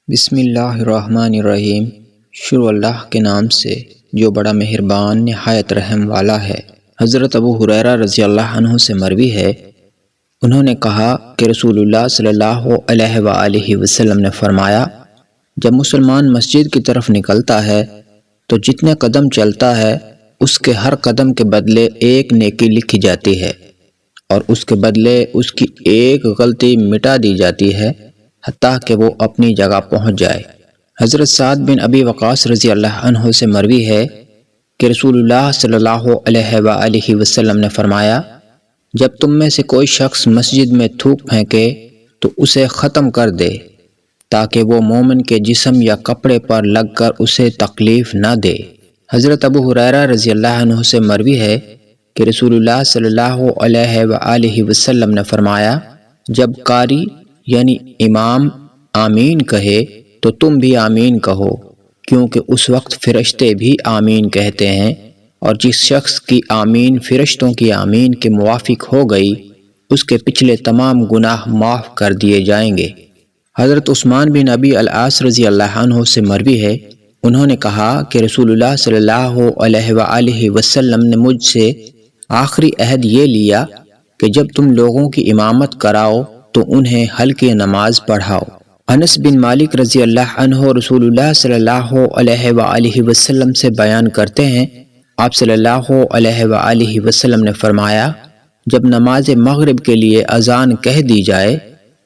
بسم اللہ الرحمن الرحیم۔ شروع اللہ کے نام سے جو بڑا مہربان نہایت رحم والا ہے۔ حضرت ابو ہریرہ رضی اللہ عنہ سے مروی ہے، انہوں نے کہا کہ رسول اللہ صلی اللہ علیہ وآلہ وسلم نے فرمایا، جب مسلمان مسجد کی طرف نکلتا ہے تو جتنے قدم چلتا ہے اس کے ہر قدم کے بدلے ایک نیکی لکھی جاتی ہے اور اس کے بدلے اس کی ایک غلطی مٹا دی جاتی ہے حتیٰ کہ وہ اپنی جگہ پہنچ جائے۔ حضرت سعد بن ابی وقاص رضی اللہ عنہ سے مروی ہے کہ رسول اللہ صلی اللہ علیہ وآلہ وسلم نے فرمایا، جب تم میں سے کوئی شخص مسجد میں تھوک پھینکے تو اسے ختم کر دے تاکہ وہ مومن کے جسم یا کپڑے پر لگ کر اسے تکلیف نہ دے۔ حضرت ابو ہریرہ رضی اللہ عنہ سے مروی ہے کہ رسول اللہ صلی اللہ علیہ وآلہ وسلم نے فرمایا، جب قاری یعنی امام آمین کہے تو تم بھی آمین کہو، کیونکہ اس وقت فرشتے بھی آمین کہتے ہیں، اور جس شخص کی آمین فرشتوں کی آمین کے موافق ہو گئی اس کے پچھلے تمام گناہ معاف کر دیے جائیں گے۔ حضرت عثمان بن ابی العاص رضی اللہ عنہ سے مروی ہے، انہوں نے کہا کہ رسول اللہ صلی اللہ علیہ وآلہ وسلم نے مجھ سے آخری عہد یہ لیا کہ جب تم لوگوں کی امامت کراؤ تو انہیں ہلکی نماز پڑھاؤ۔ انس بن مالک رضی اللہ عنہ رسول اللہ صلی اللہ علیہ وآلہ وسلم سے بیان کرتے ہیں، آپ صلی اللہ علیہ وآلہ وسلم نے فرمایا، جب نماز مغرب کے لیے اذان کہہ دی جائے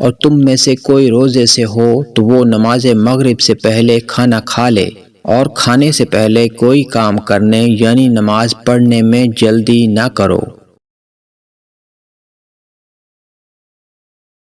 اور تم میں سے کوئی روزے سے ہو تو وہ نماز مغرب سے پہلے کھانا کھا لے اور کھانے سے پہلے کوئی کام کرنے یعنی نماز پڑھنے میں جلدی نہ کرو۔